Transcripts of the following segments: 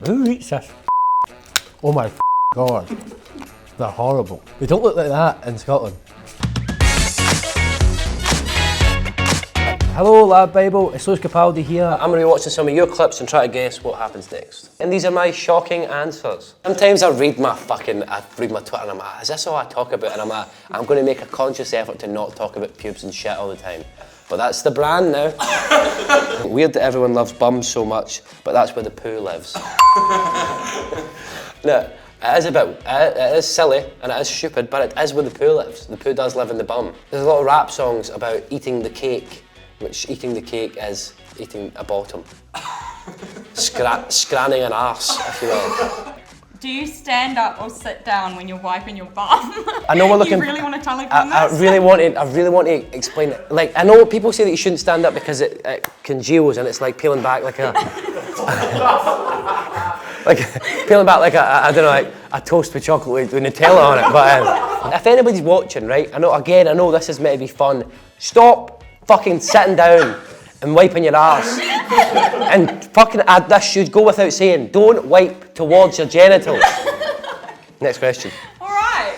Who eats this? Oh my God. They're horrible. They don't look like that in Scotland. Hello LADbible, it's Capaldi here. I'm going to be watching some of your clips and try to guess what happens next. And these are my shocking answers. Sometimes I read my Twitter and I'm like, is this all I talk about? And I'm like, I'm going to make a conscious effort to not talk about pubes and shit all the time. But that's the brand now. Weird that everyone loves bums so much, but that's where the poo lives. No, it is silly and it is stupid, but it is where the poo lives. The poo does live in the bum. There's a lot of rap songs about eating the cake, which eating the cake is eating a bottom. Scranning an arse, if you will. Do you stand up or sit down when you're wiping your bum? I know we're looking. You really want to tell everyone this? I really want to explain it. Like, I know people say that you shouldn't stand up because it congeals and it's like peeling back like a, peeling back like I don't know, like a toast with chocolate with Nutella on it. But if anybody's watching, right? I know this is meant to be fun. Stop fucking sitting down and wiping your arse. And fucking this should go without saying. Don't wipe towards your genitals. Next question. All right.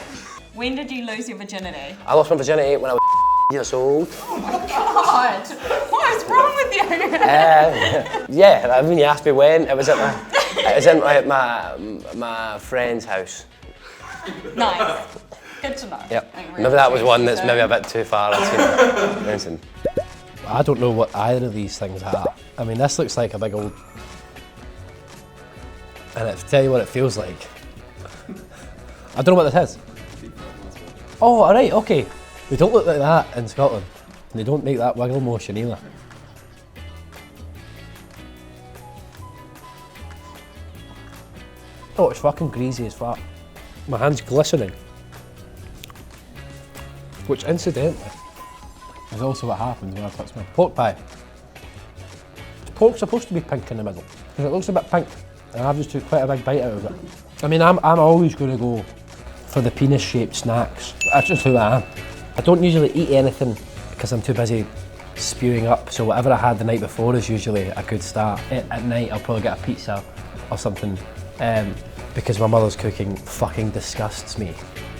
When did you lose your virginity? I lost my virginity when I was years old. Oh my God. What is wrong with you? Yeah, I mean, you asked me when. It was at my friend's house. Nice. Good to know. Yep. Maybe that was one that's maybe a bit too far. Listen. I don't know what either of these things are. I mean, this looks like a big old... And I'll tell you what it feels like. I don't know what this is. Oh, all right, okay. They don't look like that in Scotland. And they don't make that wiggle motion either. Oh, it's fucking greasy as fuck. My hand's glistening. Which, incidentally, is also what happens when I touch my pork pie. Pork's supposed to be pink in the middle, because it looks a bit pink, and I've just took quite a big bite out of it. I mean, I'm always going to go for the penis-shaped snacks. That's just who I am. I don't usually eat anything because I'm too busy spewing up, so whatever I had the night before is usually a good start. At night, I'll probably get a pizza or something, because my mother's cooking fucking disgusts me.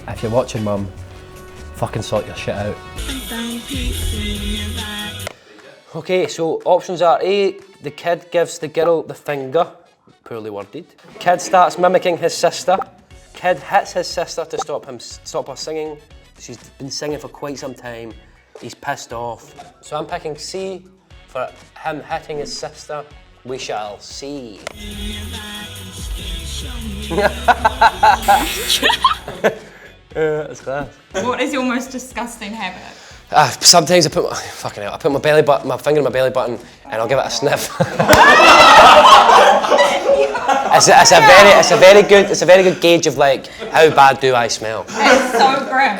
If you're watching, Mum, fucking sort your shit out. Okay, so options are A, the kid gives the girl the finger, poorly worded. Kid starts mimicking his sister. Kid hits his sister to stop her singing. She's been singing for quite some time. He's pissed off. So I'm picking C for him hitting his sister. We shall see. That's class. What is your most disgusting habit? Sometimes I put my finger in my belly button and I'll give it a sniff. It's a very good gauge of like how bad do I smell. It's so grim.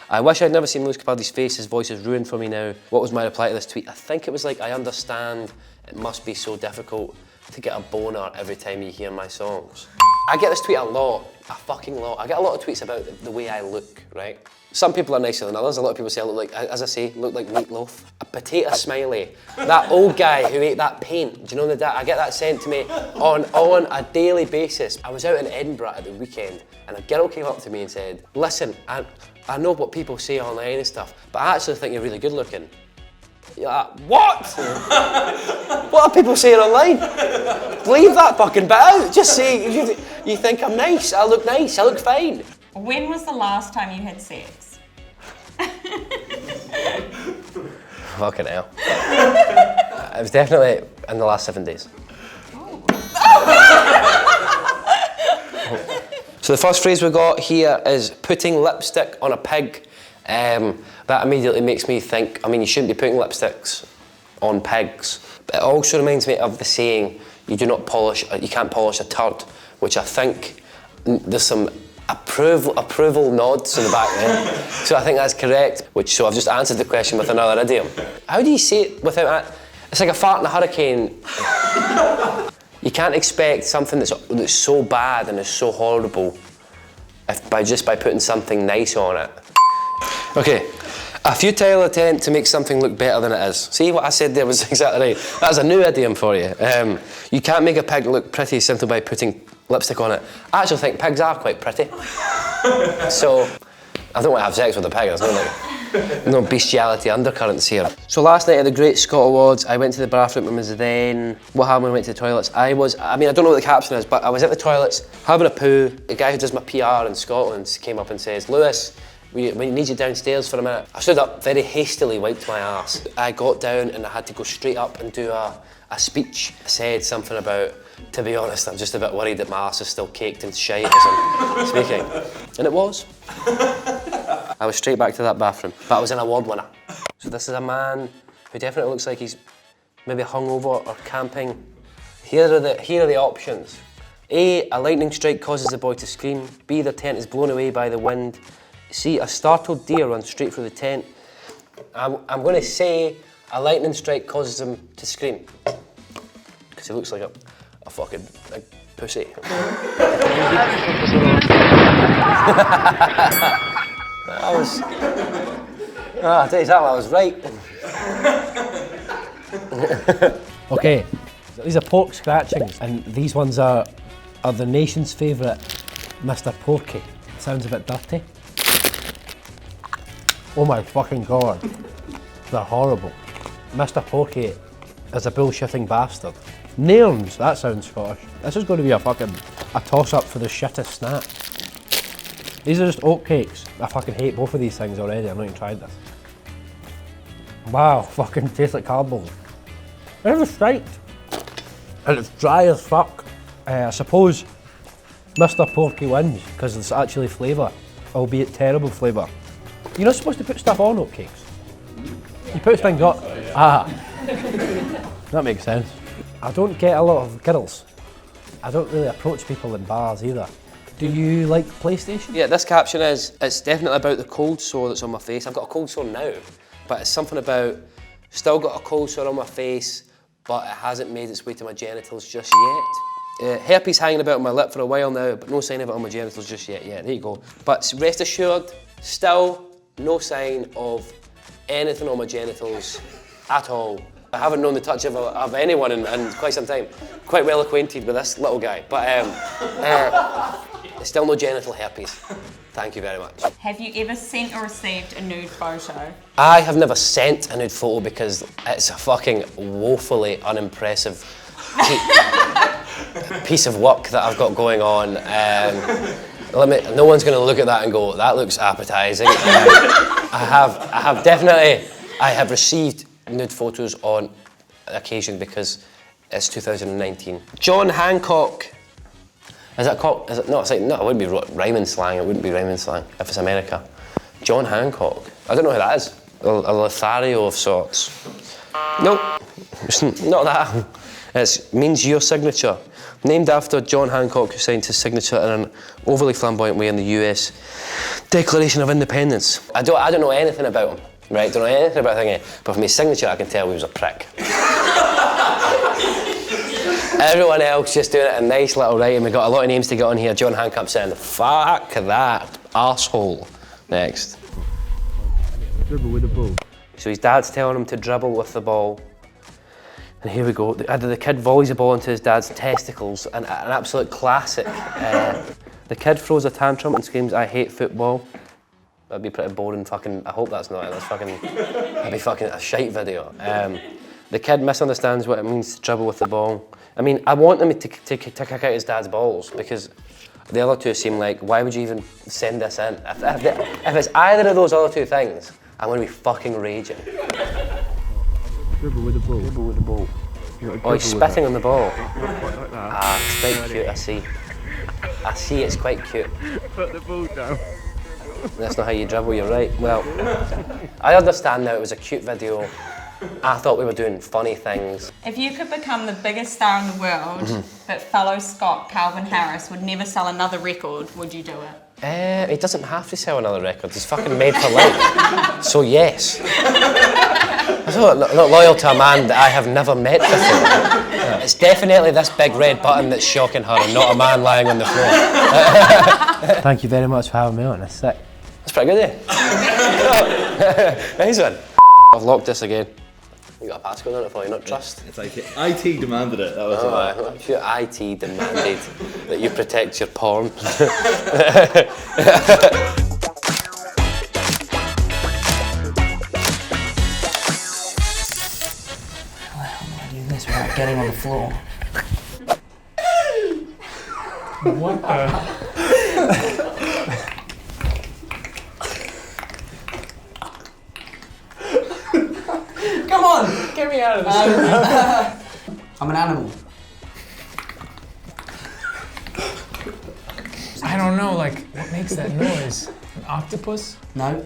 I wish I'd never seen Lewis Capaldi's face. His voice is ruined for me now. What was my reply to this tweet? I think it was like, I understand it must be so difficult to get a boner every time you hear my songs. I get this tweet a lot, a fucking lot. I get a lot of tweets about the way I look, right? Some people are nicer than others. A lot of people say I look like, as I say, look like meatloaf. A potato smiley. That old guy who ate that paint. Do you know that? I get that sent to me on a daily basis. I was out in Edinburgh at the weekend and a girl came up to me and said, listen, I know what people say online and stuff, but I actually think you're really good looking. You're like, what? What are people saying online? Leave that fucking bit out. Just say, you think I'm nice, I look nice, I look fine. When was the last time you had sex? Fucking hell. It was definitely in the last 7 days. So the first phrase we got here is putting lipstick on a pig. That immediately makes me think, I mean, you shouldn't be putting lipsticks on pigs. But it also reminds me of the saying, you can't polish a turd, which I think there's some approval nods in the back there. So I think that's correct, so I've just answered the question with another idiom. How do you say it without, it's like a fart in a hurricane. You can't expect something that's so bad and is so horrible by putting something nice on it. Okay, A futile attempt to make something look better than it is. See, what I said there was exactly right. That's a new idiom for you. You can't make a pig look pretty simply by putting lipstick on it. I actually think pigs are quite pretty. So, I don't want to have sex with a pig. There's no bestiality undercurrents here. So last night at the Great Scot Awards, I went to the bathroom and was then... What happened when I went to the toilets? I mean, I don't know what the caption is, but I was at the toilets having a poo. The guy who does my PR in Scotland came up and says, Lewis, we need you downstairs for a minute. I stood up, very hastily wiped my ass. I got down and I had to go straight up and do a speech. I said something about, to be honest, I'm just a bit worried that my ass is still caked in shite as I'm speaking. And it was. I was straight back to that bathroom, but I was an award winner. So this is a man who definitely looks like he's maybe hungover or camping. Here are the options. A lightning strike causes the boy to scream. B, the tent is blown away by the wind. C, a startled deer runs straight through the tent. I'm going to say a lightning strike causes him to scream. Because he looks like a fucking pussy. I tell you something, I was right. Okay, these are pork scratchings, and these ones are the nation's favourite Mr. Porky. Sounds a bit dirty. Oh my fucking god, they're horrible. Mr. Porky is a bullshitting bastard. Nairns, that sounds Scottish. This is going to be a toss-up for the shittest snack. These are just oatcakes. I fucking hate both of these things already, I've not even tried this. Wow, fucking tastes like cardboard. It was striped. And it's dry as fuck. I suppose Mr. Porky wins, because it's actually flavour, albeit terrible flavour. You're not supposed to put stuff on oatcakes. You put things on. That makes sense. I don't get a lot of girls. I don't really approach people in bars either. Do you like PlayStation? Yeah, this caption is, it's definitely about the cold sore that's on my face. I've got a cold sore now, but it's something about, still got a cold sore on my face, but it hasn't made its way to my genitals just yet. Herpes hanging about on my lip for a while now, but no sign of it on my genitals just yet. Yeah, there you go. But rest assured, still no sign of anything on my genitals at all. I haven't known the touch of anyone in quite some time. Quite well acquainted with this little guy, but still no genital herpes. Thank you very much. Have you ever sent or received a nude photo? I have never sent a nude photo because it's a fucking woefully unimpressive piece of work that I've got going on. No one's going to look at that and go, that looks appetising. I have received nude photos on occasion because it's 2019. John Hancock. Is it called? Is it? No, it's like, no, it wouldn't be rhyming slang. It wouldn't be rhyming slang if it's America. John Hancock. I don't know who that is. A Lothario of sorts. Nope, not that. It means your signature. Named after John Hancock, who signed his signature in an overly flamboyant way in the US Declaration of Independence. I don't know anything about him, right? Don't know anything about him, but from his signature I can tell he was a prick. Everyone else just doing it in nice little writing. We've got a lot of names to get on here. John Hancock saying, fuck that arsehole. Next. Dribble with the ball. So his dad's telling him to dribble with the ball. And here we go. The kid volleys the ball into his dad's testicles, an absolute classic. The kid throws a tantrum and screams, I hate football. That'd be pretty boring fucking, I hope that's not it. That'd be fucking a shite video. The kid misunderstands what it means to dribble with the ball. I mean, I want him to kick out his dad's balls because the other two seem like, why would you even send this in? If it's either of those other two things, I'm going to be fucking raging. Dribble with the ball. Dribble with the ball. Oh, he's spitting on the ball. Like that. Ah, it's quite cute, I see. I see, it's quite cute. Put the ball down. That's not how you dribble, you're right. Well, I understand now it was a cute video. I thought we were doing funny things. If you could become the biggest star in the world, but fellow Scot Calvin Harris would never sell another record, would you do it? He doesn't have to sell another record. He's fucking made for life. So yes. I'm not loyal to a man that I have never met before. It's definitely this big red button that's shocking her and not a man lying on the floor. Thank you very much for having me on. That's sick. That's pretty good, eh? Nice one. I've locked this again. You got a passcode on it for you, not trust? It's like IT demanded it, that was I'm sure IT demanded that you protect your porn. This without getting on the floor. What the? Come on! Get me out of this. I'm an animal. I don't know, like, what makes that noise? An octopus? No.